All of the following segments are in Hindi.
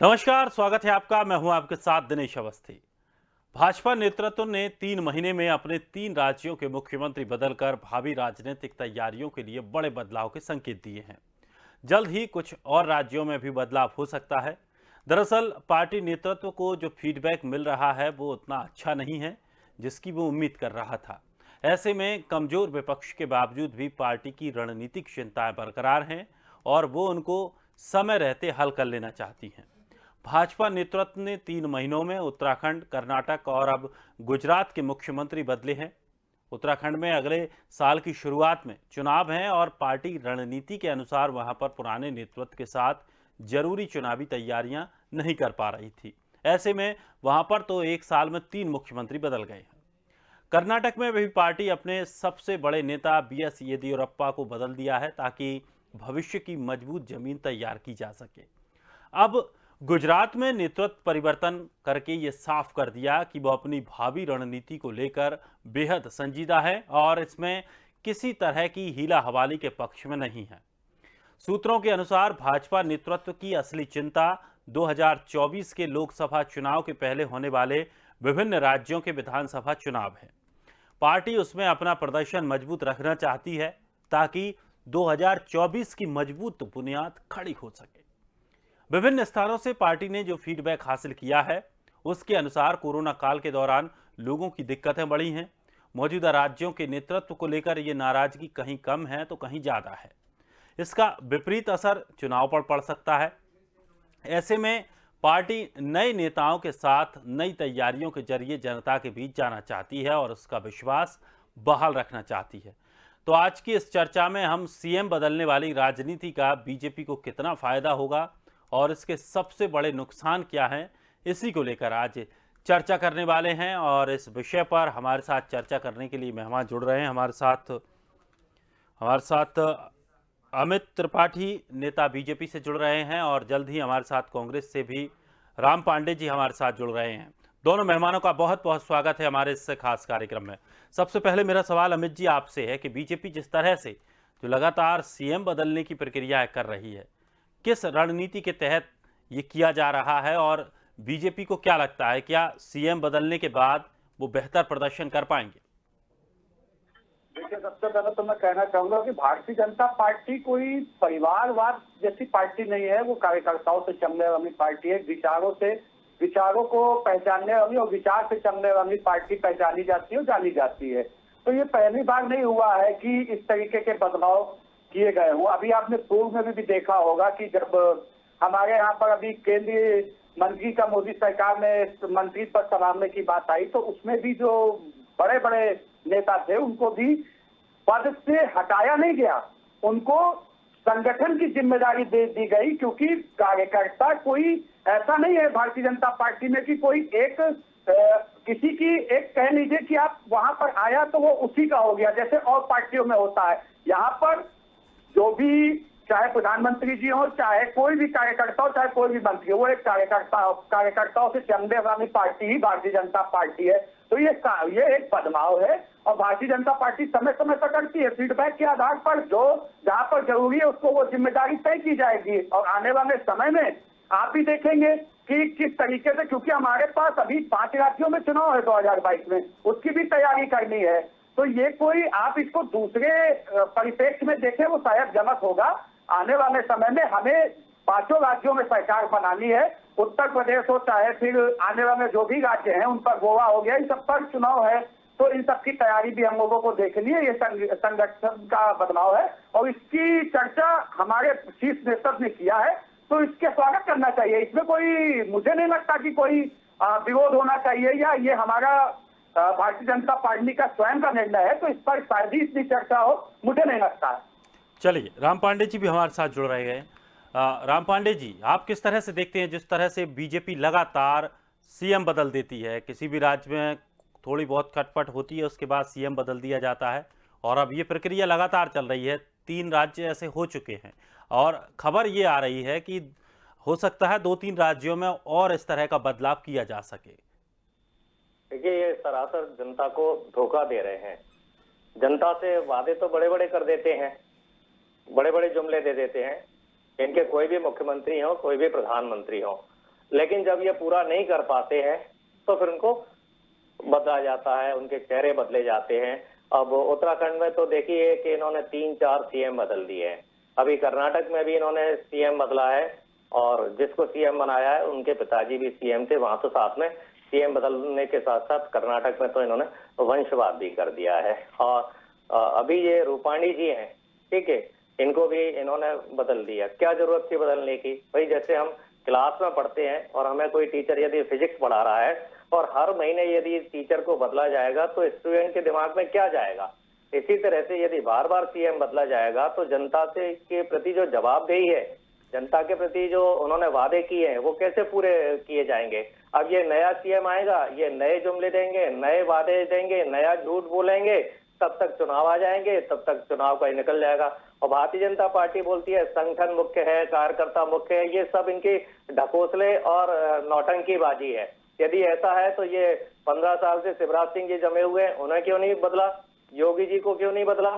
नमस्कार, स्वागत है आपका। मैं हूं आपके साथ दिनेश अवस्थी। भाजपा नेतृत्व ने 3 महीने में अपने 3 राज्यों के मुख्यमंत्री बदलकर भावी राजनीतिक तैयारियों के लिए बड़े बदलाव के संकेत दिए हैं। जल्द ही कुछ और राज्यों में भी बदलाव हो सकता है। दरअसल पार्टी नेतृत्व को जो फीडबैक मिल रहा है वो उतना अच्छा नहीं है जिसकी वो उम्मीद कर रहा था। ऐसे में कमजोर विपक्ष के बावजूद भी पार्टी की रणनीतिक चिंताएं बरकरार हैं और वो उनको समय रहते हल कर लेना चाहती हैं। भाजपा नेतृत्व ने 3 महीनों में उत्तराखंड, कर्नाटक और अब गुजरात के मुख्यमंत्री बदले हैं। उत्तराखंड में अगले साल की शुरुआत में चुनाव हैं और पार्टी रणनीति के अनुसार वहां पर पुराने नेतृत्व के साथ जरूरी चुनावी तैयारियां नहीं कर पा रही थी। ऐसे में वहां पर तो एक साल में 3 मुख्यमंत्री बदल गए हैं। कर्नाटक में भी पार्टी अपने सबसे बड़े नेता बीएस येदियुरप्पा को बदल दिया है ताकि भविष्य की मजबूत जमीन तैयार की जा सके। अब गुजरात में नेतृत्व परिवर्तन करके ये साफ कर दिया कि वो अपनी भावी रणनीति को लेकर बेहद संजीदा है और इसमें किसी तरह की हीला हवाली के पक्ष में नहीं है। सूत्रों के अनुसार भाजपा नेतृत्व की असली चिंता 2024 के लोकसभा चुनाव के पहले होने वाले विभिन्न राज्यों के विधानसभा चुनाव है। पार्टी उसमें अपना प्रदर्शन मजबूत रखना चाहती है ताकि 2024 की मजबूत बुनियाद खड़ी हो सके। विभिन्न स्थानों से पार्टी ने जो फीडबैक हासिल किया है उसके अनुसार कोरोना काल के दौरान लोगों की दिक्कतें बढ़ी हैं। मौजूदा राज्यों के नेतृत्व को लेकर ये नाराजगी कहीं कम है तो कहीं ज्यादा है। इसका विपरीत असर चुनाव पर पड़ सकता है। ऐसे में पार्टी नए नेताओं के साथ नई तैयारियों के जरिए जनता के बीच जाना चाहती है और उसका विश्वास बहाल रखना चाहती है। तो आज की इस चर्चा में हम सीएम बदलने वाली राजनीति का बीजेपी को कितना फायदा होगा और इसके सबसे बड़े नुकसान क्या हैं, इसी को लेकर आज चर्चा करने वाले हैं। और इस विषय पर हमारे साथ चर्चा करने के लिए मेहमान जुड़ रहे हैं। हमारे साथ अमित त्रिपाठी नेता बीजेपी से जुड़ रहे हैं और जल्द ही हमारे साथ कांग्रेस से भी राम पांडे जी हमारे साथ जुड़ रहे हैं। दोनों मेहमानों का बहुत बहुत स्वागत है हमारे इस खास कार्यक्रम में। सबसे पहले मेरा सवाल अमित जी आपसे है कि बीजेपी जिस तरह से जो लगातार सीएम बदलने की प्रक्रिया कर रही है, किस रणनीति के तहत ये किया जा रहा है और बीजेपी को क्या लगता है, क्या सीएम बदलने के बाद वो बेहतर प्रदर्शन कर पाएंगे? देखिए, सबसे पहले तो मैं कहना चाहूंगा कि भारतीय जनता पार्टी कोई परिवारवाद जैसी पार्टी नहीं है। वो कार्यकर्ताओं से चलने वाली पार्टी है। विचारों को पहचानने वाली और विचार से चलने वाली पार्टी पहचानी जाती है और जानी जाती है। तो ये पहली बार नहीं हुआ है कि इस तरीके के बदलाव किए गए हों। अभी आपने पूर्व में भी देखा होगा कि जब हमारे यहाँ पर अभी केंद्रीय मंत्री का मोदी सरकार में मंत्री पद संभालने की बात आई, तो उसमें भी जो बड़े बड़े नेता थे उनको भी पद से हटाया नहीं गया, उनको संगठन की जिम्मेदारी दे दी गई। क्योंकि कार्यकर्ता कोई ऐसा नहीं है भारतीय जनता पार्टी में कि कोई एक किसी की एक कह लीजिए कि आप वहां पर आया तो वो उसी का हो गया, जैसे और पार्टियों में होता है। यहाँ पर जो भी, चाहे प्रधानमंत्री जी हो, चाहे कोई भी कार्यकर्ता हो, चाहे कोई भी मंत्री हो, वो एक कार्यकर्ताओं से चलने वाली पार्टी ही भारतीय जनता पार्टी है। तो ये एक बदलाव है और भारतीय जनता पार्टी समय समय पर करती है फीडबैक के आधार पर। जो जहां पर जरूरी है उसको वो जिम्मेदारी तय की जाएगी और आने वाले समय में आप भी देखेंगे कि किस तरीके से, क्योंकि हमारे पास अभी 5 राज्यों में चुनाव है 2022 में, उसकी भी तैयारी करनी है। तो ये कोई, आप इसको दूसरे परिप्रेक्ष्य में देखें वो शायद गलत होगा। आने वाले समय में हमें 5 राज्यों में सरकार बनानी है। उत्तर प्रदेश हो, चाहे फिर आने वाले जो भी राज्य हैं उन पर गोवा हो गया, इन सब पर चुनाव है। तो इन सब की तैयारी भी हम लोगों को देखनी है। ये संगठन का बदलाव है और इसकी चर्चा हमारे शीर्ष नेतृत्व ने किया है, तो इसके स्वागत करना चाहिए। इसमें कोई, मुझे नहीं लगता कि कोई विरोध होना चाहिए या ये हमारा भारतीय जनता पार्टी का स्वयं का निर्णय है, तो इस पर शायद ही इतनी चर्चा हो, मुझे नहीं लगता है। चलिए, राम पांडे जी भी हमारे साथ जुड़ रहे हैं। राम पांडे जी, आप किस तरह से देखते हैं जिस तरह से बीजेपी लगातार सीएम बदल देती है, किसी भी राज्य में थोड़ी बहुत खटपट होती है उसके बाद सीएम बदल दिया जाता है और अब ये प्रक्रिया लगातार चल रही है। 3 राज्य ऐसे हो चुके हैं और खबर ये आ रही है कि हो सकता है 2-3 राज्यों में और इस तरह का बदलाव किया जा सके। देखिए, ये सरासर जनता को धोखा दे रहे हैं। जनता से वादे तो बड़े बड़े कर देते हैं, बड़े बड़े जुमले दे देते हैं। इनके कोई भी मुख्यमंत्री हो, कोई भी प्रधानमंत्री हो, लेकिन जब ये पूरा नहीं कर पाते हैं तो फिर उनको बदला जाता है, उनके चेहरे बदले जाते हैं। अब उत्तराखंड में तो देखिए कि इन्होंने 3-4 सीएम बदल दिए हैं। अभी कर्नाटक में भी इन्होंने सीएम बदला है और जिसको सीएम बनाया है उनके पिताजी भी सीएम थे, वहां तो साथ में सीएम बदलने के साथ साथ कर्नाटक में तो इन्होंने वंशवाद भी कर दिया है। और अभी ये रूपाणी जी हैं, ठीक है, इनको भी इन्होंने बदल दिया। क्या जरूरत थी बदलने की? भाई जैसे हम क्लास में पढ़ते हैं और हमें कोई टीचर यदि फिजिक्स पढ़ा रहा है और हर महीने यदि टीचर को बदला जाएगा तो स्टूडेंट के दिमाग में क्या जाएगा? इसी तरह से यदि बार बार सीएम बदला जाएगा तो जनता से के प्रति जो जवाबदेही है, जनता के प्रति जो उन्होंने वादे किए हैं वो कैसे पूरे किए जाएंगे? अब ये नया सीएम आएगा, ये नए जुमले देंगे, नए वादे देंगे, नया झूठ बोलेंगे, तब तक चुनाव आ जाएंगे, तब तक चुनाव का ही निकल जाएगा। और भारतीय जनता पार्टी बोलती है संगठन मुख्य है, कार्यकर्ता मुख्य है, ये सब इनकी ढकोसले और नौटंकीबाजी है। यदि ऐसा है तो ये 15 साल से शिवराज सिंह जी जमे हुए हैं, उन्हें क्यों नहीं बदला? योगी जी को क्यों नहीं बदला?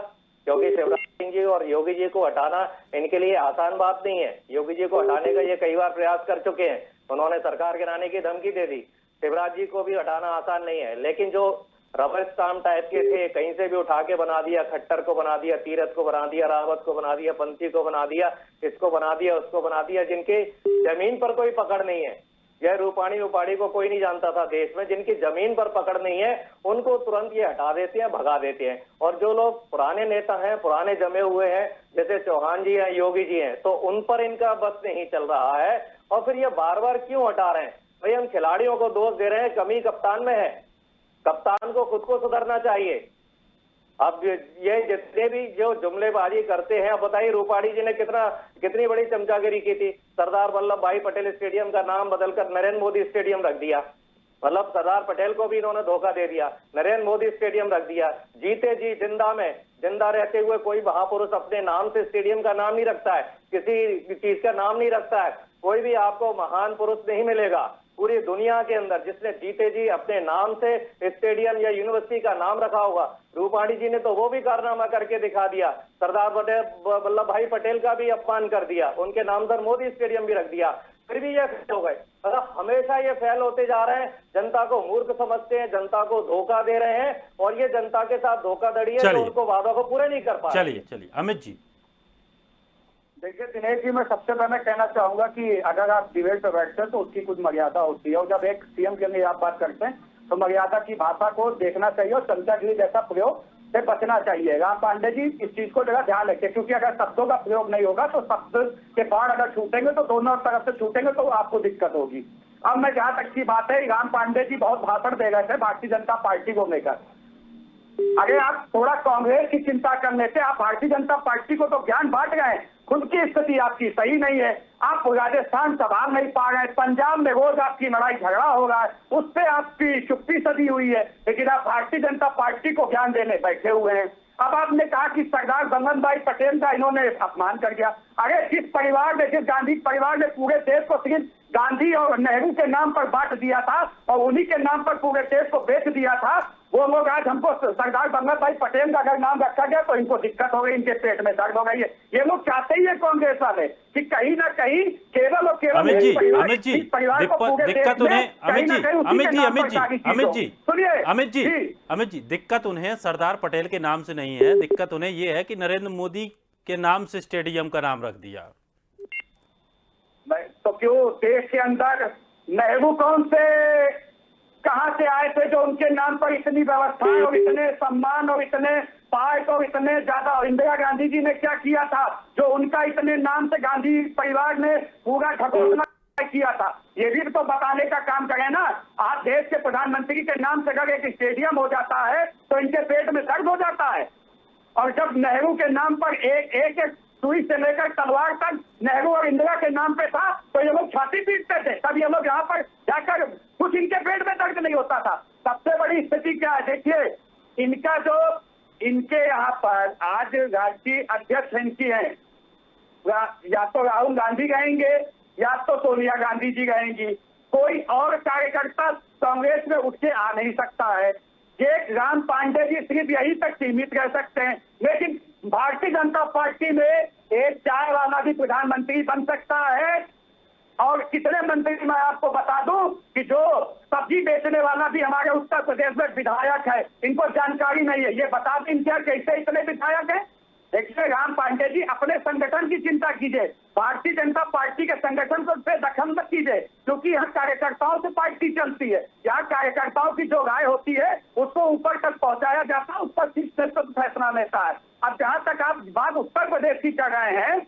क्योंकि शिवराज सिंह जी और योगी जी को हटाना इनके लिए आसान बात नहीं है। योगी जी को हटाने का ये कई बार प्रयास कर चुके हैं, उन्होंने सरकार गिराने की धमकी दे दी। शिवराज जी को भी हटाना आसान नहीं है, लेकिन जो रबर स्टाम्प टाइप के थे, कहीं से भी उठा के बना दिया, खट्टर को बना दिया, तीरथ को बना दिया, रावत को बना दिया, पंथी को बना दिया, इसको बना दिया, उसको बना दिया, जिनके जमीन पर कोई पकड़ नहीं है। यह रूपाणी उपाड़ी को कोई नहीं जानता था देश में, जिनकी जमीन पर पकड़ नहीं है उनको तुरंत ये हटा देते हैं, भगा देते हैं। और जो लोग पुराने नेता हैं, पुराने जमे हुए हैं, जैसे चौहान जी हैं, योगी जी हैं, तो उन पर इनका बस नहीं चल रहा है। और फिर ये बार बार क्यों हटा रहे हैं? भाई हम खिलाड़ियों को दोष दे रहे हैं, कमी कप्तान में है। कप्तान को खुद को सुधरना चाहिए। अब ये जितने भी जो जुमलेबाजी करते हैं, अब बताइए रूपाणी जी ने कितनी बड़ी चमचागिरी की थी। सरदार वल्लभ भाई पटेल स्टेडियम का नाम बदलकर नरेंद्र मोदी स्टेडियम रख दिया। मतलब सरदार पटेल को भी इन्होंने धोखा दे दिया, नरेंद्र मोदी स्टेडियम रख दिया। जीते जी जिंदा रहते हुए कोई महापुरुष अपने नाम से स्टेडियम का नाम नहीं रखता है, किसी चीज का नाम नहीं रखता है। कोई भी आपको महान पुरुष नहीं मिलेगा पूरी दुनिया के अंदर जिसने जीते जी अपने नाम से स्टेडियम या यूनिवर्सिटी का नाम रखा होगा। रूपाणी जी ने तो वो भी कारनामा करके दिखा दिया, सरदार वल्लभ भाई पटेल का भी अपमान कर दिया, उनके नाम पर मोदी स्टेडियम भी रख दिया, फिर भी ये फेल हो गए। मतलब हमेशा ये फेल होते जा रहे हैं, जनता को मूर्ख समझते हैं, जनता को धोखा दे रहे हैं और ये जनता के साथ धोखाधड़ी है तो उनको वादों को पूरे नहीं कर पा रहे। चलिए अमित जी। देखिए दिनेश जी, मैं सबसे पहले कहना चाहूंगा कि अगर आप डिबेट पे बैठते हैं तो उसकी कुछ मर्यादा होती है, और जब एक सीएम के लिए आप बात करते हैं तो मर्यादा की भाषा को देखना चाहिए और चमचागिरी जैसा प्रयोग से बचना चाहिए। राम पांडे जी इस चीज को जरा ध्यान रखें, क्योंकि अगर शब्दों का प्रयोग नहीं होगा तो शब्द के बाढ़ अगर छूटेंगे तो दोनों तरफ से छूटेंगे तो आपको दिक्कत होगी। अब मैं जहां तक की बात है, राम पांडे जी बहुत भाषण दे रहे थे भारतीय जनता पार्टी को लेकर। अगर आप थोड़ा कांग्रेस की चिंता कर लेते, आप भारतीय जनता पार्टी को तो ज्ञान बांट रहे हैं, खुद की स्थिति आपकी सही नहीं है। आप राजस्थान संभाल नहीं पा रहे हैं, पंजाब में रोज आपकी लड़ाई झगड़ा हो रहा है, उस पर आपकी चुप्पी सधी हुई है, लेकिन आप भारतीय जनता पार्टी को ज्ञान देने बैठे हुए हैं। अब आपने कहा कि सरदार वल्लभ भाई पटेल का इन्होंने अपमान कर दिया। अरे जिस गांधी परिवार ने पूरे देश को सिर्फ गांधी और नेहरू के नाम पर बांट दिया था और उन्हीं के नाम पर पूरे देश को बेच दिया था, वो लोग आज हमको सरदार वल्लभ भाई पटेल का अगर नाम रखा गया तो इनको दिक्कत हो गई, इनके पेट में दर्द हो गई है। ये लोग चाहते ही है कांग्रेस वाले कि कहीं ना कहीं केवल और केवल अमित जी परिवार को दिक्कत उन्हें सरदार पटेल के नाम से नहीं है, दिक्कत उन्हें ये है कि नरेंद्र मोदी के नाम से स्टेडियम का नाम रख दिया। तो क्यों देश के अंदर नेहरू कौन से कहां से आए थे जो उनके नाम पर इतनी व्यवस्था और इतने सम्मान और इतने पार्क और इतने ज्यादा, और इंदिरा गांधी जी ने क्या किया था जो उनका इतने नाम से गांधी परिवार ने पूरा ढकोसला किया था, ये भी तो बताने का काम करें ना। आज देश के प्रधानमंत्री के नाम से अगर एक स्टेडियम हो जाता है तो इनके पेट में दर्द हो जाता है। और जब नेहरू के नाम पर एक सुई से लेकर तलवार तक नेहरू और इंदिरा के नाम पे था तो ये लोग छाती पीटते थे, तब ये लोग यहाँ पर जाकर कुछ इनके पेट में दर्द नहीं होता था। सबसे बड़ी स्थिति क्या है, देखिए इनका जो इनके यहाँ पर आज राष्ट्रीय अध्यक्ष इनकी है, या तो राहुल गांधी रहेंगे या तो सोनिया गांधी जी रहेंगी, कोई और कार्यकर्ता कांग्रेस में उठ के आ नहीं सकता है। ये राम पांडे जी सिर्फ यहीं तक सीमित रह सकते हैं, लेकिन भारतीय जनता पार्टी में एक चाय वाला भी प्रधानमंत्री बन सकता है, और कितने मंत्री मैं आपको बता दूं कि जो सब्जी बेचने वाला भी हमारे उत्तर प्रदेश में विधायक है, इनको जानकारी नहीं है। ये बता दें क्या कैसे इतने विधायक हैं। देखिए राम पांडे जी, अपने संगठन की चिंता कीजिए, भारतीय जनता पार्टी के संगठन को पे दखल मत कीजिए, क्योंकि यहाँ कार्यकर्ताओं से पार्टी चलती है। यहाँ कार्यकर्ताओं की जो राय होती है उसको ऊपर तक पहुंचाया जाता है, उस पर नेतृत्व फैसला लेता है। अब जहां तक आप बात उत्तर प्रदेश की कर रहे हैं,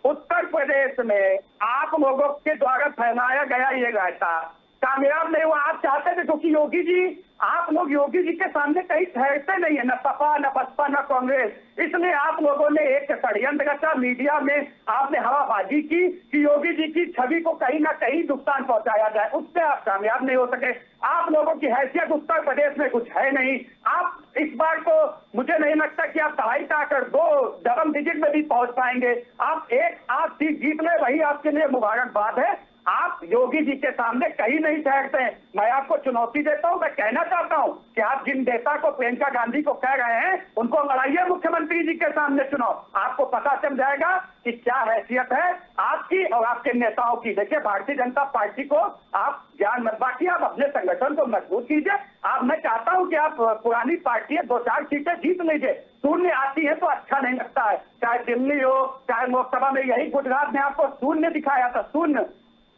उत्तर प्रदेश में आप लोगों के द्वारा फैलाया गया ये रायता कामयाब नहीं हुआ। आप चाहते थे, क्योंकि योगी जी, आप लोग योगी जी के सामने कहीं ठहरते नहीं है, न सपा न बसपा न कांग्रेस, इसलिए आप लोगों ने एक षड्यंत्र रचा, मीडिया में आपने हवाबाजी की कि योगी जी की छवि को कहीं ना कहीं नुकसान पहुंचाया जाए, उससे आप कामयाब नहीं हो सके। आप लोगों की हैसियत उत्तर प्रदेश में कुछ है नहीं। आप इस बार को मुझे नहीं लगता कि आप 2.5 2 डबल डिजिट में भी पहुंच पाएंगे। आप 8 सीट जीत ले, वही आपके लिए मुबारकबाद है। आप योगी जी के सामने कहीं नहीं ठहरते हैं। मैं आपको चुनौती देता हूं, मैं कहना चाहता हूं कि आप जिन नेता को प्रियंका गांधी को कह रहे हैं, उनको लड़ाइए मुख्यमंत्री जी के सामने चुनाव, आपको पता चल जाएगा कि क्या हैसियत है आपकी और आपके नेताओं की। देखिए भारतीय जनता पार्टी को आप ज्ञान मत बांटिए, आप अपने संगठन को मजबूत कीजिए। आप, मैं चाहता हूं कि आप पुरानी पार्टी है 2-4 सीटें जीत लीजिए। शून्य आती है तो अच्छा नहीं लगता है, चाहे दिल्ली हो चाहे लोकसभा में, यही गुजरात में आपको शून्य दिखाया था, शून्य।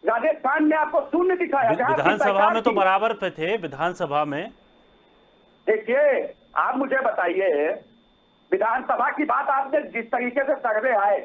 राजस्थान में आपको शून्य दिखाया। विधानसभा में तो बराबर पे थे, विधानसभा में। देखिए आप मुझे बताइए, विधानसभा की बात आपने जिस तरीके से सर्वे आए,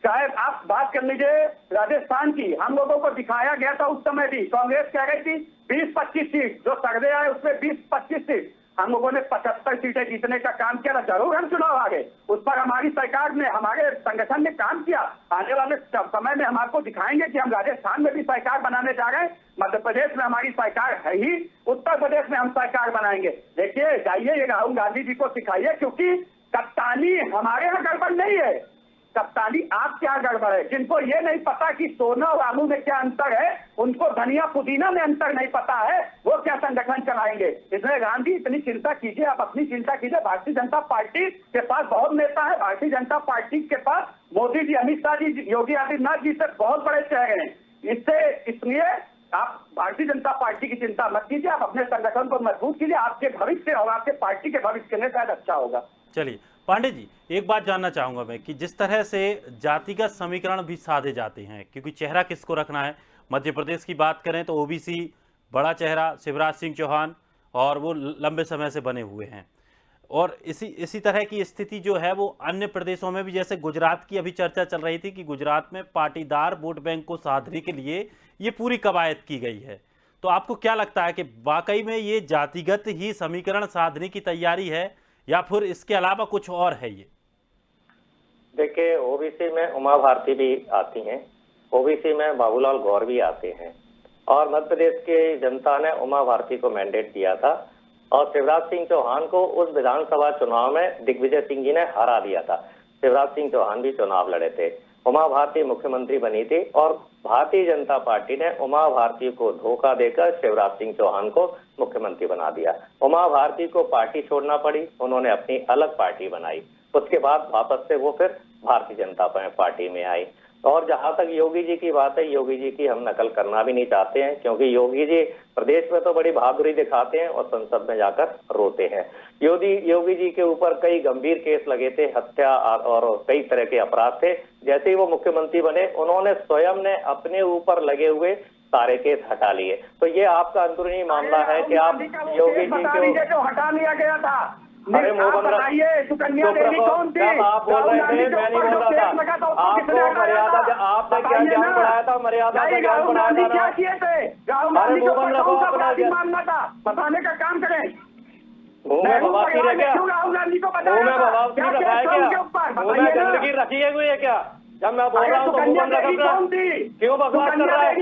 चाहे आप बात कर लीजिए राजस्थान की, हम लोगों को दिखाया गया था उस समय भी, कांग्रेस कह रही थी 20-25 सीट, जो सर्वे आए उसमें 20-25 सीट, हम लोगों ने 75 सीटें जीतने का काम किया था। जरूर हम चुनाव आ गए, उस पर हमारी सरकार ने, हमारे संगठन ने काम किया। आने वाले समय में हम आपको दिखाएंगे कि हम राजस्थान में भी सरकार बनाने जा रहे हैं, मध्य प्रदेश में हमारी सरकार है ही, उत्तर प्रदेश में हम सरकार बनाएंगे। देखिए जाइए ये राहुल गांधी जी को सिखाइए, क्योंकि कप्तानी हमारे यहाँ गड़बड़ नहीं है, कप्तानी आपके यहाँ गड़बड़ है। जिनको ये नहीं पता कि सोना और आलू में क्या अंतर है, उनको धनिया पुदीना में अंतर नहीं पता है, वो क्या संगठन चलाएंगे। इसलिए गांधी इतनी चिंता कीजिए, आप अपनी चिंता कीजिए। भारतीय जनता पार्टी के पास बहुत नेता है, भारतीय जनता पार्टी के पास मोदी जी, अमित शाह जी, योगी आदित्यनाथ जी से बहुत बड़े चेहरे हैं। इसलिए आप भारतीय जनता पार्टी की चिंता मत कीजिए, आप अपने संगठन को मजबूत कीजिए, आपके भविष्य और आपके पार्टी के भविष्य के लिए शायद अच्छा होगा। चलिए पांडे जी, एक बात जानना चाहूंगा मैं कि जिस तरह से जातिगत समीकरण भी साधे जाते हैं, क्योंकि चेहरा किसको रखना है, मध्य प्रदेश की बात करें तो ओबीसी बड़ा चेहरा शिवराज सिंह चौहान, और वो लंबे समय से बने हुए हैं, और इसी तरह की स्थिति जो है वो अन्य प्रदेशों में भी, जैसे गुजरात की अभी चर्चा चल रही थी कि गुजरात में पाटीदार वोट बैंक को साधने के लिए ये पूरी कवायद की गई है। तो आपको क्या लगता है कि वाकई में ये जातिगत ही समीकरण साधने की तैयारी है, या फिर इसके अलावा कुछ और है? ये देखिए, ओबीसी में उमा भारती भी आती हैं, ओबीसी में बाबूलाल गौर भी आते हैं, और मध्य प्रदेश की जनता ने उमा भारती को मैंडेट दिया था, और शिवराज सिंह चौहान को उस विधानसभा चुनाव में दिग्विजय सिंह जी ने हरा दिया था। शिवराज सिंह चौहान भी चुनाव लड़े थे, उमा भारती मुख्यमंत्री बनी थी, और भारतीय जनता पार्टी ने उमा भारती को धोखा देकर शिवराज सिंह चौहान को मुख्यमंत्री बना दिया। उमा भारती को पार्टी छोड़ना पड़ी, उन्होंने अपनी अलग पार्टी बनाई, उसके बाद वापस से वो फिर भारतीय जनता पार्टी में आई। और जहां तक योगी जी की बात है, योगी जी की हम नकल करना भी नहीं चाहते हैं, क्योंकि योगी जी प्रदेश में तो बड़ी बहादुरी दिखाते हैं और संसद में जाकर रोते हैं। योगी जी के ऊपर कई गंभीर केस लगे थे, हत्या और कई तरह के अपराध थे। जैसे ही वो मुख्यमंत्री बने, उन्होंने स्वयं ने अपने ऊपर लगे हुए सारे केस हटा लिए। तो ये आपका अंदरूनी मामला है कि आप योगी जी को जो हटा लिया गया था, अरे बताइए सुकन्या देवी कौन थी? आप बोल रहे थे, मैं नहीं बोल रहा था। आपको मर्यादा, आपने क्या ज्ञान पढ़ाया था? मर्यादा का ज्ञान पढ़ाया था। क्या किए थे? राहुल गांधी को कौन सा अपराधी मानना था? बताने का काम करें। मुंह में बवासीर है क्या? राहुल गांधी को मुंह में बवासीर रखा है क्या? मुंह में गंदगी रखी है कोई है क्या? जब मैं बोल रहा हूँ तो मुंह बंद रखो। क्यों बकवास कर रहा है?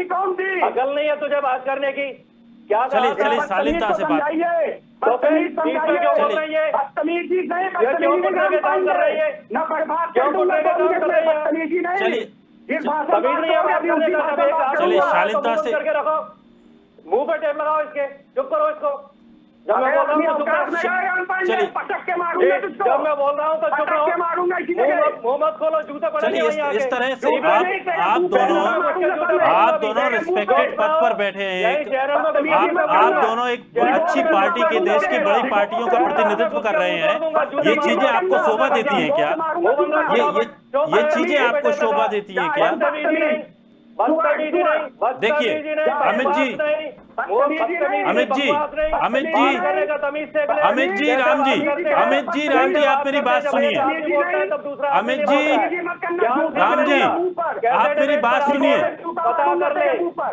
अकल नहीं है तुझे बात करने की? क्या? चलिए शालीनता से बात, तो फिर बीच में क्यों बोल रही है? ये क्यों कुटने के काम कर रही है? क्यों कुटने के काम कर रही है? चलिए कभी नहीं है बात करने का, कभी चलिए शालीनता से करके रखो, मुंह पे टेप लगाओ इसके, चुप करो इसको। जब मैं बोल रहा हूँ तो चुप रहो। चलिए। पटक के मारूंगा तुझको। जब मैं बोल रहा हूँ तो चुप पटक रहो। के मारूंगा इसी जगह। मुंह मत खोलो, जूते पड़ेंगे चलिए वहीं आके। इस तरह से जूते आप नहीं, आप दोनों रिस्पेक्टेड पद पर बैठे हैं। यही चैनल में तो आप दोनों एक अच्छी पार्टी के, देश की बड़ी पार्टियों का प्रतिनिधित्व कर रहे हैं। ये चीजें आपको शोभा देती हैं क्या? ये चीजें आपको शोभा देती हैं क्या? देखिए अमित जी, राम जी, आप मेरी बात सुनिए। अमित जी, राम जी, आप मेरी बात सुनिए।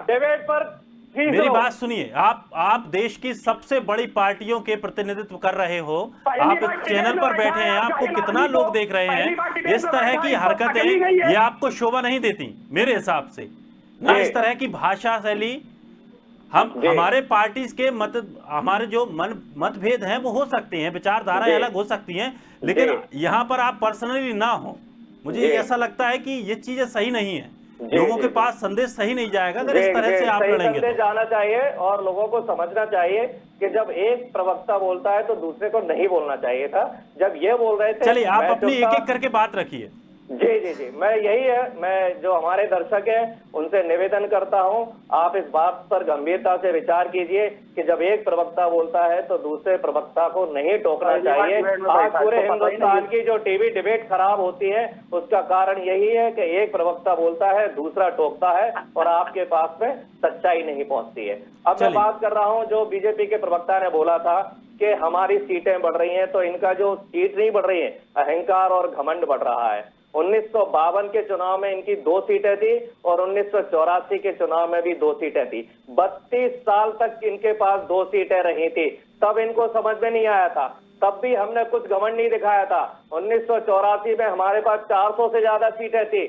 डिबेट पर मेरी बात सुनिए। आप देश की सबसे बड़ी पार्टियों के प्रतिनिधित्व कर रहे हो, आप एक चैनल पर बैठे हैं, आपको कितना लोग देख रहे हैं। इस तरह की हरकतें ये आपको शोभा नहीं देती मेरे हिसाब से। ना इस तरह की भाषा शैली। हमारे पार्टी के हमारे जो मतभेद हैं वो हो सकते हैं, विचारधाराएं अलग हो सकती हैं, लेकिन यहाँ पर आप पर्सनली ना हो। मुझे ऐसा लगता है कि ये चीजें सही नहीं है। लोगों के पास संदेश सही नहीं जाएगा अगर इस तरह से आप लड़ेंगे तो। जाना चाहिए और लोगों को समझना चाहिए कि जब एक प्रवक्ता बोलता है तो दूसरे को नहीं बोलना चाहिए था। जब ये बोल रहे थे, चलिए आप अपनी एक एक करके बात रखिए। जी, मैं यही है, मैं जो हमारे दर्शक हैं उनसे निवेदन करता हूं, आप इस बात पर गंभीरता से विचार कीजिए कि जब एक प्रवक्ता बोलता है तो दूसरे प्रवक्ता को नहीं टोकना चाहिए। आज पूरे हिंदुस्तान की जो टीवी डिबेट खराब होती है उसका कारण यही है कि एक प्रवक्ता बोलता है, दूसरा टोकता है और आपके पास में सच्चाई नहीं पहुंचती है। अब मैं बात कर रहा हूं, जो बीजेपी के प्रवक्ता ने बोला था कि हमारी सीटें बढ़ रही हैं, तो इनका जो सीट नहीं बढ़ रही है, अहंकार और घमंड बढ़ रहा है। 1952 के चुनाव में इनकी 2 सीटें थी और 1984 के चुनाव में भी 2 सीटें थी। 32 साल तक इनके पास 2 सीटें रही थी, तब इनको समझ में नहीं आया था, तब भी हमने कुछ घमंड नहीं दिखाया था। 1984 में हमारे पास 400 से ज्यादा सीटें थी।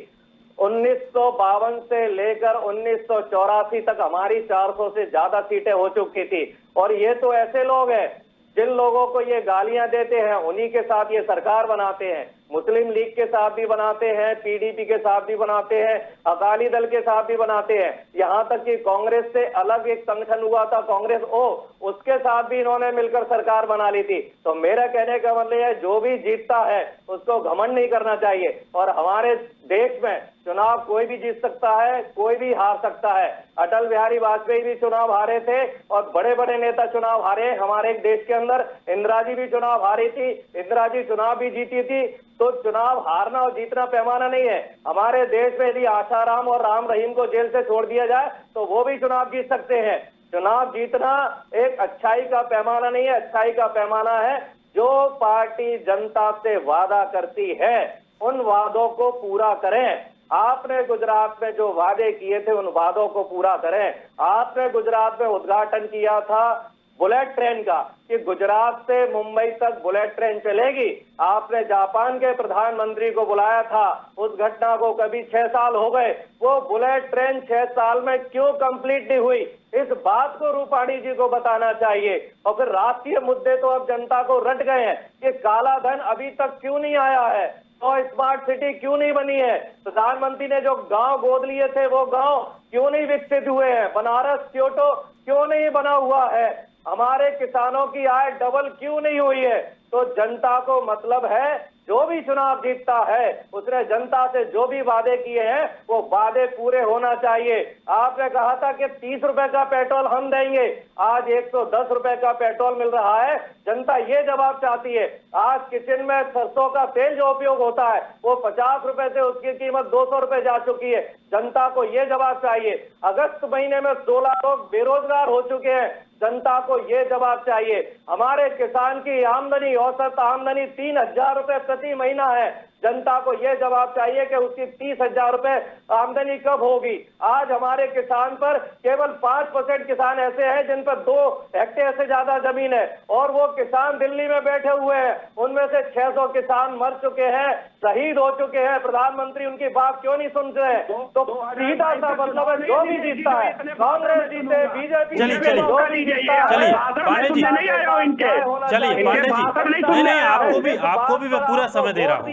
1952 से लेकर 1984 तक हमारी 400 से ज्यादा सीटें हो चुकी थी। और ये तो ऐसे लोग हैं जिन लोगों को ये गालियां देते हैं, उन्हीं के साथ ये सरकार बनाते हैं। मुस्लिम लीग के साथ भी बनाते हैं, पीडीपी के साथ भी बनाते हैं, अकाली दल के साथ भी बनाते हैं, यहाँ तक कि कांग्रेस से अलग एक संगठन हुआ था कांग्रेस उसके साथ भी इन्होंने मिलकर सरकार बना ली थी। तो मेरा कहने का मतलब है, जो भी जीतता है उसको घमंड नहीं करना चाहिए। और हमारे देश में चुनाव कोई भी जीत सकता है, कोई भी हार सकता है। अटल बिहारी वाजपेयी भी चुनाव हारे थे और बड़े बड़े नेता चुनाव हारे हमारे देश के अंदर। इंदिरा जी भी चुनाव हारी थी, इंदिरा जी चुनाव भी जीती थी। तो चुनाव हारना और जीतना पैमाना नहीं है। हमारे देश में यदि आशाराम और राम रहीम को जेल से छोड़ दिया जाए तो वो भी चुनाव जीत सकते हैं। चुनाव जीतना एक अच्छाई का पैमाना नहीं है, अच्छाई का पैमाना है जो पार्टी जनता से वादा करती है उन वादों को पूरा करें। आपने गुजरात में जो वादे किए थे उन वादों को पूरा करें। आपने गुजरात में उद्घाटन किया था बुलेट ट्रेन का कि गुजरात से मुंबई तक बुलेट ट्रेन चलेगी। आपने जापान के प्रधानमंत्री को बुलाया था, उस घटना को कभी 6 साल हो गए, वो बुलेट ट्रेन 6 साल में क्यों कंप्लीट नहीं हुई, इस बात को रूपाणी जी को बताना चाहिए। और फिर राष्ट्रीय मुद्दे तो अब जनता को रट गए हैं कि काला धन अभी तक क्यों नहीं आया है, तो स्मार्ट सिटी क्यों नहीं बनी है, प्रधानमंत्री ने जो गांव गोद लिए थे वो गांव क्यों नहीं विकसित हुए हैं, बनारस क्योटो क्यों नहीं बना हुआ है, हमारे किसानों की आय डबल क्यों नहीं हुई है। तो जनता को मतलब है, जो भी चुनाव जीतता है उसने जनता से जो भी वादे किए हैं वो वादे पूरे होना चाहिए। आपने कहा था कि 30 रुपए का पेट्रोल हम देंगे, आज 110 रुपए का पेट्रोल मिल रहा है। जनता ये जवाब चाहती है। आज किचन में सरसों का तेल जो उपयोग होता है वो 50 रुपए से उसकी कीमत 200 रुपए जा चुकी है। जनता को ये जवाब चाहिए। अगस्त महीने में 16 लोग बेरोजगार हो चुके हैं, जनता को ये जवाब चाहिए। हमारे किसान की आमदनी, औसत आमदनी 3,000 रुपए प्रति महीना है, जनता को यह जवाब चाहिए कि उसकी 30,000 रुपए आमदनी कब होगी। आज हमारे किसान पर केवल 5% किसान ऐसे हैं जिन पर 2 हेक्टेयर से ज्यादा जमीन है और वो किसान दिल्ली में बैठे हुए हैं। उनमें से 600 किसान मर चुके हैं, शहीद हो चुके हैं। प्रधानमंत्री उनकी बात क्यों नहीं सुन रहे? तो सीधा सा मतलब है, जो भी जीतता है, कांग्रेस जीते, बीजेपी चलिए जीते, जो भी जीतता है, चलिए पांडे जी, चलिए पांडे जी, नहीं आपको भी मैं पूरा समय दे रहा हूँ।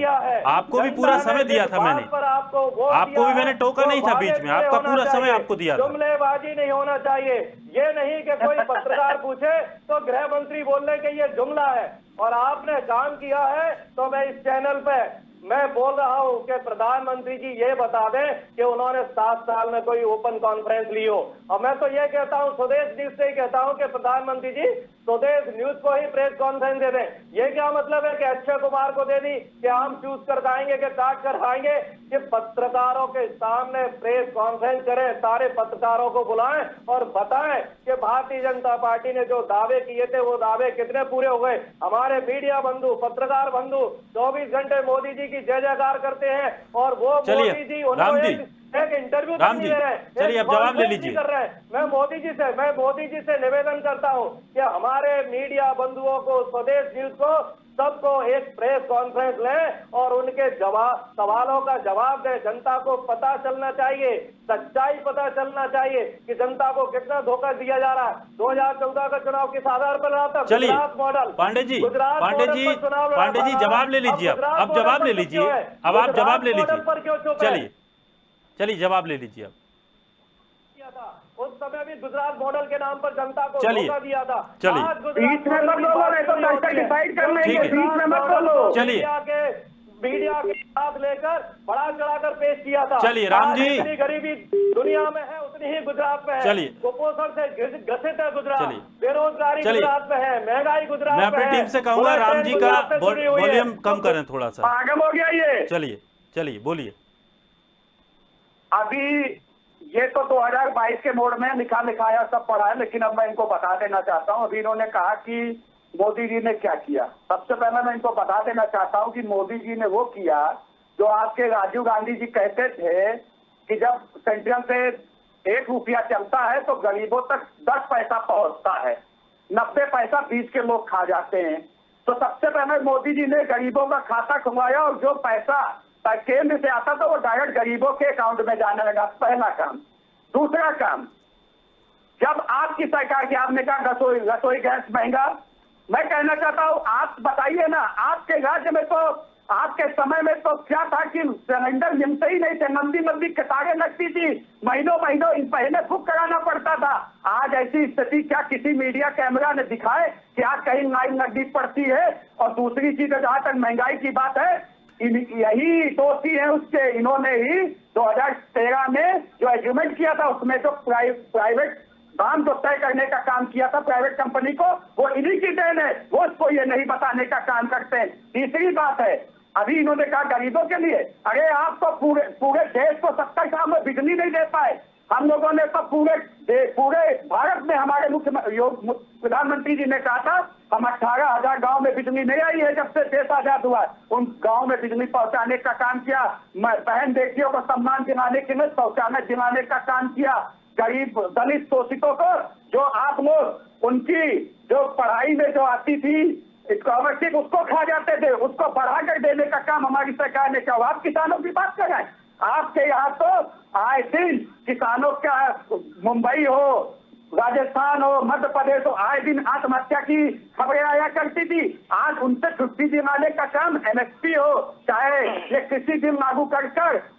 आपको भी पूरा जनता ने समय दिया जिस था बात मैंने। पर आपको वोट आपको दिया भी है, मैंने टोका वो नहीं था वादे बीच में, पूरे आपका होना पूरा समय चाहिए। आपको दिया था। जुमलेबाजी नहीं होना चाहिए। ये नहीं कि कोई पत्रकार पूछे तो गृह मंत्री बोल रहे कि ये जुमला है और आपने काम किया है। तो मैं इस चैनल पे मैं बोल रहा हूं कि प्रधानमंत्री जी ये बता दें कि उन्होंने 7 साल में कोई ओपन कॉन्फ्रेंस ली हो। और मैं तो ये कहता हूं, स्वदेश न्यूज से ही कहता हूं कि प्रधानमंत्री जी स्वदेश न्यूज को ही प्रेस कॉन्फ्रेंस दे दें। ये क्या मतलब है कि अक्षय कुमार को दे दी कि हम चूज कर खाएंगे कि काट कर खाएंगे? कि पत्रकारों के सामने प्रेस कॉन्फ्रेंस करें, सारे पत्रकारों को बुलाएं और बताएं कि भारतीय जनता पार्टी ने जो दावे किए थे वो दावे कितने पूरे हो गए। हमारे मीडिया बंधु, पत्रकार बंधु 24 घंटे मोदी जी की जय जयकार करते हैं और वो चलिए, मोदी जी उनको राम जी, एक इंटरव्यू राम नहीं जी, दे रहे हैं, चलिए एक अब जवाब ले कॉन्फ्रेंस लीजिए। नहीं कर रहे हैं। मैं मोदी जी से निवेदन करता हूं कि हमारे मीडिया बंधुओं को, स्वदेश न्यूज को, सबको एक प्रेस कॉन्फ्रेंस लें और उनके सवालों का जवाब दें। जनता को पता चलना चाहिए, सच्चाई पता चलना चाहिए कि जनता को कितना धोखा दिया जा रहा है। 2014 का चुनाव किस आधार पर रहा था? चलिए, गुजरात मॉडल, पांडे जी, गुजरात पांडे मॉडल जी, पर चुनाव लड़ा पांडे जी, था। जवाब ले लीजिए। गुजरात अब मॉडल जवाब पर ले चुप लीजिए। क्यों है? अब आप गुजरात जवाब ले मॉडल लीजिए। पर क्यों चुप है? चलिए, चलिए जवाब ले लीजिए अब। किया था उस समय भी गुजरात मॉडल के नाम पर जनता को चलिए, धोखा दिया था। चलिए। आज गुजरात बीच में मत मॉडल की बोलो, बात नहीं तो पूरी होती दर्शक है। डिसाइड कर ठीक लेंगे। है। बीच में मत बोलो। चलिए। मीडिया के साथ लेकर बढ़ा चढ़ाकर पेश किया था। चलिए, राम आज जी। जितनी गरीबी दुनिया में है उतनी ही गुजरात में है। चलिए। कुपोषण से ग्रसित है गुजरात, चलिए। बेरोजगारी चलिए। गुजरात में है, महंगाई गुजरात मैं में अपनी है। टीम से कहूंगा बुलेट राम ट्रेन जी का गुजरात से जुड़ी हुई है। वॉल्यूम कम करें थोड़ा सा। पागल हो गया ये। चलिए, चलिए बोलिए। अभी ये तो 2022 के मोड में लिखा लिखाया सब पढ़ा है, लेकिन अब मैं इनको बता देना चाहता हूँ। अभी इन्होंने कहा कि मोदी जी ने क्या किया। सबसे पहले मैं इनको बता देना चाहता हूँ कि मोदी जी ने वो किया जो आपके राजीव गांधी जी कहते थे कि जब सेंट्रल से 1 रुपया चलता है तो गरीबों तक 10 पैसा पहुंचता है, 90 पैसा बीच के लोग खा जाते हैं। तो सबसे पहले मोदी जी ने गरीबों का खाता खुलवाया और जो पैसा केंद्र से आता था वो डायरेक्ट गरीबों के अकाउंट में जाने लगा। पहला काम। दूसरा काम, जब आपकी सरकार की आपने कहा रसोई गैस महंगा, मैं कहना चाहता हूं आप बताइए ना, आपके राज्य में तो आपके समय में तो क्या था कि सिलेंडर मिलते ही नहीं थे, लंबी लंबी कतारें लगती थी, महीनों पहले बुक कराना पड़ता था। आज ऐसी स्थिति क्या किसी मीडिया कैमरा ने दिखाए कि आज कहीं लाइन लगनी पड़ती है? और दूसरी चीज जहां तक महंगाई की बात है, यही दोषी है उसके, इन्होंने ही 2013 में जो एग्रीमेंट किया था उसमें जो प्राइवेट दाम जो तय करने का काम किया था प्राइवेट कंपनी को, वो इन्हीं की देन है। वो इसको ये नहीं बताने का काम करते हैं। तीसरी बात है, अभी इन्होंने कहा गरीबों के लिए, अरे आप तो पूरे देश को 70 साल में बिजली नहीं दे पाए। हम लोगों ने तो पूरे भारत में हमारे प्रधानमंत्री जी ने कहा था हम 18,000 गांव में बिजली नहीं आई है जब से देश आजाद हुआ। उन गांव में बिजली पहुंचाने का काम किया। बहन बेटियों को सम्मान दिलाने के लिए शौचालय दिलाने का काम किया। गरीब दलित शोषितों को जो आप लोग उनकी जो पढ़ाई में जो आती थी स्कॉलरशिप उसको खा जाते थे, उसको बढ़ाकर देने का काम हमारी सरकार ने किया। आप किसानों की बात कर रहे हैं। आपके यहाँ तो आए दिन किसानों का, मुंबई हो, राजस्थान हो, मध्य प्रदेश हो, आए दिन आत्महत्या की खबरें आया करती थी। आज उनसे छुट्टी दिलाने का काम एमएसपी हो चाहे ये किसी दिन लागू कर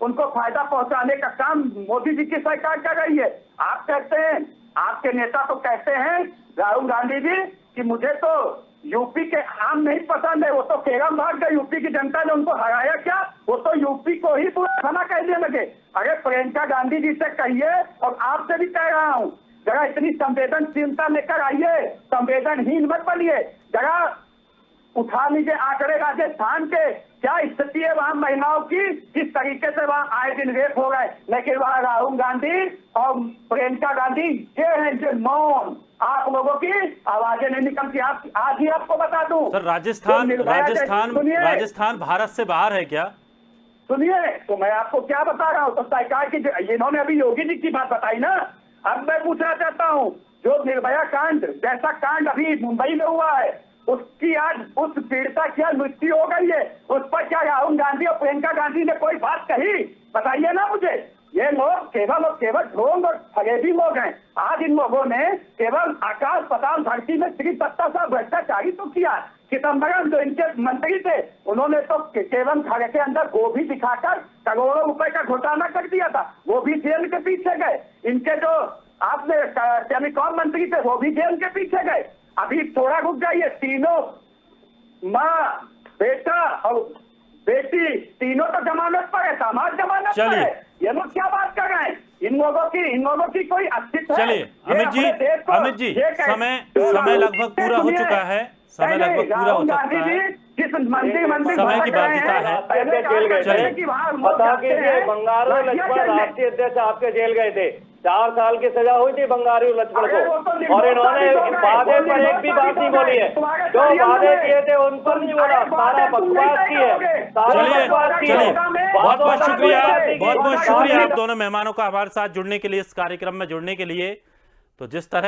उनको फायदा पहुंचाने का काम मोदी जी की सरकार कर रही है। आप कहते हैं, आपके नेता तो कहते हैं राहुल गांधी जी कि मुझे तो यूपी के आम नहीं पसंद है, वो तो केरम भाग गए, यूपी की जनता ने उनको हराया क्या, वो तो यूपी को ही पूरा खाना कहने लगे। अरे प्रियंका गांधी जी से कहिए और आपसे भी कह रहा हूँ, जरा इतनी संवेदनशीलता लेकर आइए, संवेदनहीन मत बनिए। जरा उठा लीजिए आंकड़े राजस्थान के, क्या स्थिति है वहां महिलाओं की, किस तरीके से वहां आए दिन रेप हो रहे। लेकिन वहां राहुल गांधी और प्रियंका गांधी ये हैं जो मौन, आप लोगों की आवाजें नहीं निकलती। आज ही आपको बता दूं सर, राजस्थान भारत से बाहर है क्या? सुनिए तो मैं आपको क्या बता रहा हूँ। तो सरकार की इन्होंने अभी योगी जी की बात बताई ना, अब मैं पूछना चाहता हूँ जो निर्भया कांड जैसा कांड अभी मुंबई में हुआ है, उसकी आज उस पीड़िता की मृत्यु हो गई है, उस पर क्या राहुल गांधी और प्रियंका गांधी ने कोई बात कही? बताइए ना मुझे। ये लोग केवल और केवल ढोंग और फरेबी लोग हैं। आज इन लोगों ने केवल आकाश पाताल धरती में श्री दत्ता साहब भ्रष्टाचारी तो किया। चिदम्बरम जो इनके मंत्री थे, उन्होंने तो केवल घर के अंदर गोभी दिखाकर करोड़ों रुपए का घोटाला कर दिया था, वो भी जेल के पीछे गए। इनके जो आपने टेलीकॉम मंत्री थे, वो भी जेल के पीछे गए। अभी थोड़ा रुक जाइए, तीनों माँ, बेटा और बेटी तीनों तो जमानत पर है, समाज जमानत पर चलिए। है। ये लोग क्या बात कर रहे हैं? इन लोगों की कोई अस्तित्व है? चलिए ये अमित जी, अपने देश को अमित जी, ये कह- समय लगभग पूरा हो चुका है। समय लगभग पूरा हो राहुल चुका गांधी है। जी जिस मंत्री समय की बाध्यता है। पहले जेल गए चलिए। थे, पता कीजिए, बंगारू लक्ष्मण राष्ट्रीय अध्यक्ष आपके जेल गए थे, 4 साल की सजा हुई थी बंगारू लक्ष्मण अरे वो को, तो और इन्होंने वादे पर एक भी बात नहीं बोली है। जो वादे किए थे उन पर नहीं बोला, सारा बकवास की है, सारा चलिए बकवास की है। चलिए, बहुत बहुत शुक्रिया, बहुत बहुत शुक्रिया सारी आप दोनों मेहमानों का हमारे साथ जुड़ने के लिए, इस कार्यक्रम में जुड़ने के लिए। तो जिस तरह